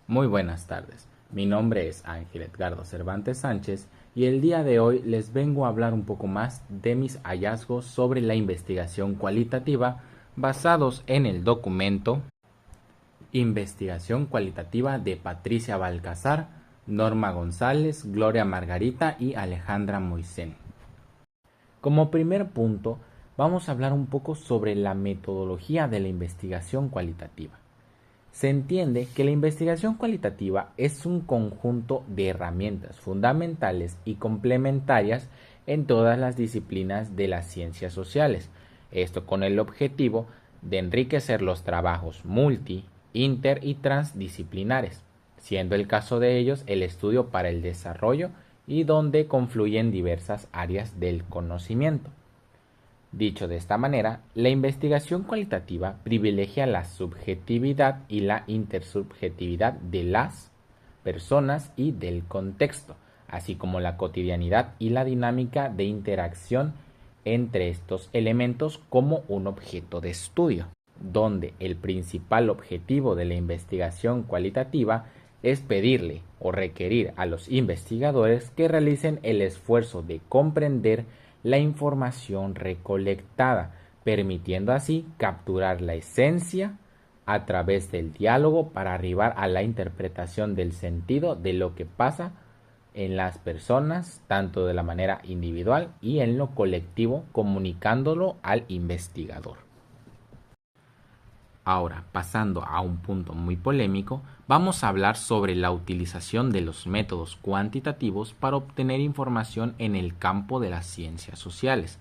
Muy buenas tardes. Mi nombre es Ángel Edgardo Cervantes Sánchez y el día de hoy les vengo a hablar un poco más de mis hallazgos sobre la investigación cualitativa basados en el documento Investigación Cualitativa de Patricia Balcazar, Norma González, Gloria Margarita y Alejandra Moisén. Como primer punto, vamos a hablar un poco sobre la metodología de la investigación cualitativa. Se entiende que la investigación cualitativa es un conjunto de herramientas fundamentales y complementarias en todas las disciplinas de las ciencias sociales, esto con el objetivo de enriquecer los trabajos multi, inter y transdisciplinares, siendo el caso de ellos el estudio para el desarrollo y donde confluyen diversas áreas del conocimiento. Dicho de esta manera, la investigación cualitativa privilegia la subjetividad y la intersubjetividad de las personas y del contexto, así como la cotidianidad y la dinámica de interacción entre estos elementos como un objeto de estudio, donde el principal objetivo de la investigación cualitativa es pedirle o requerir a los investigadores que realicen el esfuerzo de comprender la información recolectada, permitiendo así capturar la esencia a través del diálogo para arribar a la interpretación del sentido de lo que pasa en las personas, tanto de la manera individual y en lo colectivo, comunicándolo al investigador. Ahora, pasando a un punto muy polémico, vamos a hablar sobre la utilización de los métodos cuantitativos para obtener información en el campo de las ciencias sociales,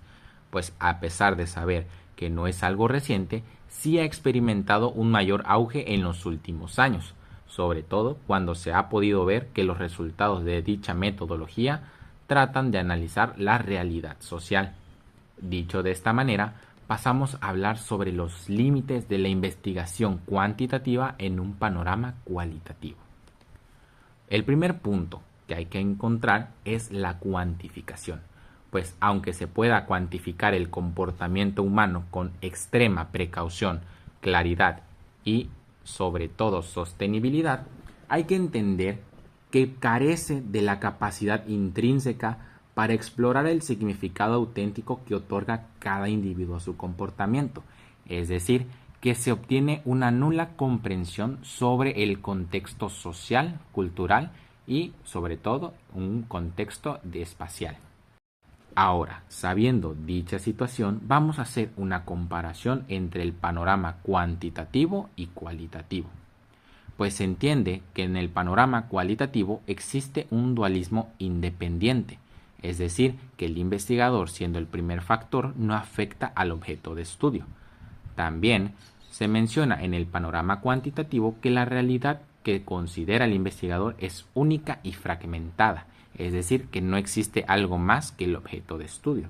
pues a pesar de saber que no es algo reciente, sí ha experimentado un mayor auge en los últimos años, sobre todo cuando se ha podido ver que los resultados de dicha metodología tratan de analizar la realidad social. Dicho de esta manera, pasamos a hablar sobre los límites de la investigación cuantitativa en un panorama cualitativo. El primer punto que hay que encontrar es la cuantificación, pues aunque se pueda cuantificar el comportamiento humano con extrema precaución, claridad y sobre todo sostenibilidad, hay que entender que carece de la capacidad intrínseca para explorar el significado auténtico que otorga cada individuo a su comportamiento, es decir, que se obtiene una nula comprensión sobre el contexto social, cultural y, sobre todo, un contexto espacial. Ahora, sabiendo dicha situación, vamos a hacer una comparación entre el panorama cuantitativo y cualitativo, pues se entiende que en el panorama cualitativo existe un dualismo independiente, es decir, que el investigador, siendo el primer factor, no afecta al objeto de estudio. También se menciona en el panorama cuantitativo que la realidad que considera el investigador es única y fragmentada, es decir, que no existe algo más que el objeto de estudio,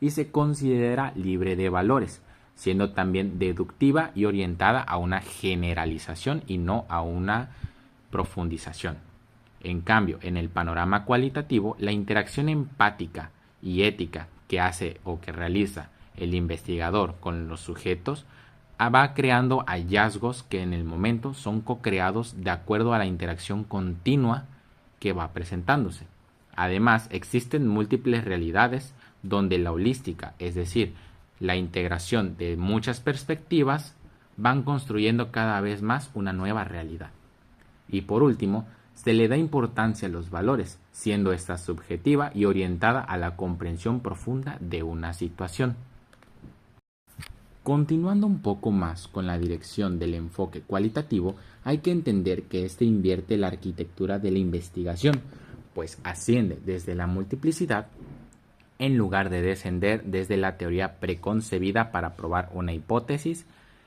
y se considera libre de valores, siendo también deductiva y orientada a una generalización y no a una profundización. En cambio, en el panorama cualitativo, la interacción empática y ética que hace o que realiza el investigador con los sujetos va creando hallazgos que en el momento son co-creados de acuerdo a la interacción continua que va presentándose. Además, existen múltiples realidades donde la holística, es decir, la integración de muchas perspectivas, van construyendo cada vez más una nueva realidad. Y por último, se le da importancia a los valores, siendo esta subjetiva y orientada a la comprensión profunda de una situación. Continuando un poco más con la dirección del enfoque cualitativo, hay que entender que éste invierte la arquitectura de la investigación, pues asciende desde la multiplicidad en lugar de descender desde la teoría preconcebida para probar una hipótesis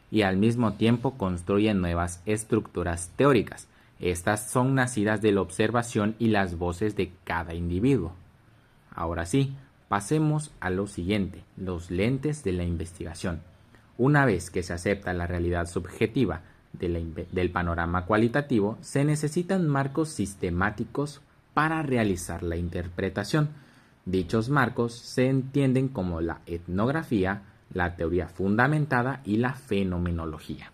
y al mismo tiempo construye nuevas estructuras teóricas. Estas son nacidas de la observación y las voces de cada individuo. Ahora sí, pasemos a lo siguiente, los lentes de la investigación. Una vez que se acepta la realidad subjetiva del panorama cualitativo, se necesitan marcos sistemáticos para realizar la interpretación. Dichos marcos se entienden como la etnografía, la teoría fundamentada y la fenomenología.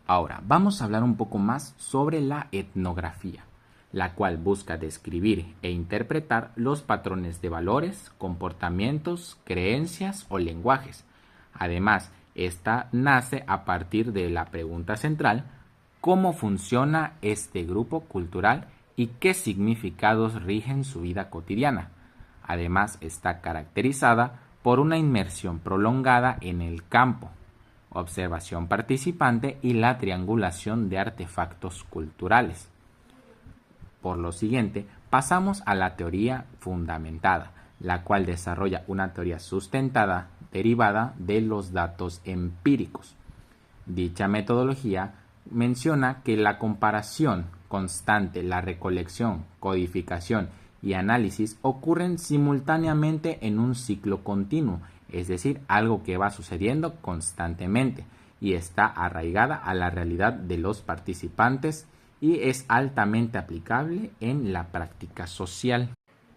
Ahora, vamos a hablar un poco más sobre la etnografía, la cual busca describir e interpretar los patrones de valores, comportamientos, creencias o lenguajes. Además, esta nace a partir de la pregunta central: ¿cómo funciona este grupo cultural y qué significados rigen su vida cotidiana? Además, está caracterizada por una inmersión prolongada en el campo, observación participante y la triangulación de artefactos culturales. Por lo siguiente, pasamos a la teoría fundamentada, la cual desarrolla una teoría sustentada derivada de los datos empíricos. Dicha metodología menciona que la comparación constante, la recolección, codificación y análisis ocurren simultáneamente en un ciclo continuo, es decir, algo que va sucediendo constantemente y está arraigada a la realidad de los participantes y es altamente aplicable en la práctica social.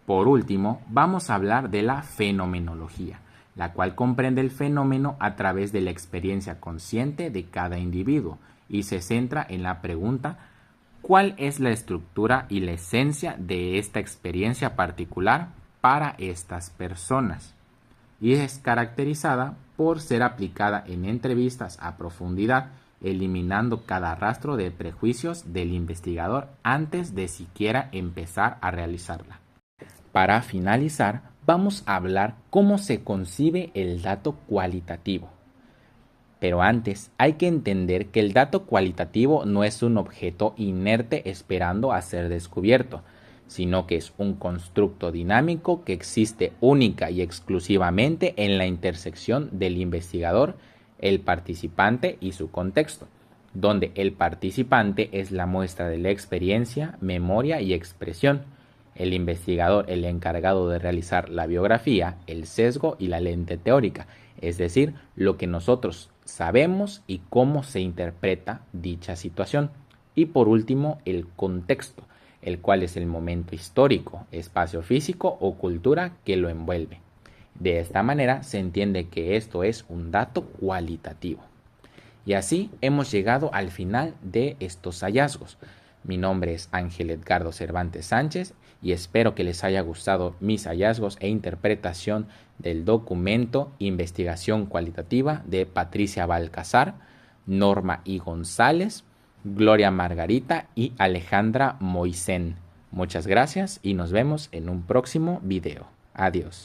Por último, vamos a hablar de la fenomenología, la cual comprende el fenómeno a través de la experiencia consciente de cada individuo y se centra en la pregunta: ¿cuál es la estructura y la esencia de esta experiencia particular para estas personas? Y es caracterizada por ser aplicada en entrevistas a profundidad, eliminando cada rastro de prejuicios del investigador antes de siquiera empezar a realizarla. Para finalizar, vamos a hablar cómo se concibe el dato cualitativo. Pero antes hay que entender que el dato cualitativo no es un objeto inerte esperando a ser descubierto, sino que es un constructo dinámico que existe única y exclusivamente en la intersección del investigador, el participante y su contexto, donde el participante es la muestra de la experiencia, memoria y expresión, el investigador el encargado de realizar la biografía, el sesgo y la lente teórica, es decir, lo que nosotros sabemos y cómo se interpreta dicha situación. Y por último, el contexto, el cual es el momento histórico, espacio físico o cultura que lo envuelve. De esta manera se entiende que esto es un dato cualitativo. Y así hemos llegado al final de estos hallazgos. Mi nombre es Ángel Edgardo Cervantes Sánchez y espero que les haya gustado mis hallazgos e interpretación del documento Investigación Cualitativa de Patricia Balcazar, Norma I. González, Gloria Margarita y Alejandra Moisén. Muchas gracias y nos vemos en un próximo video. Adiós.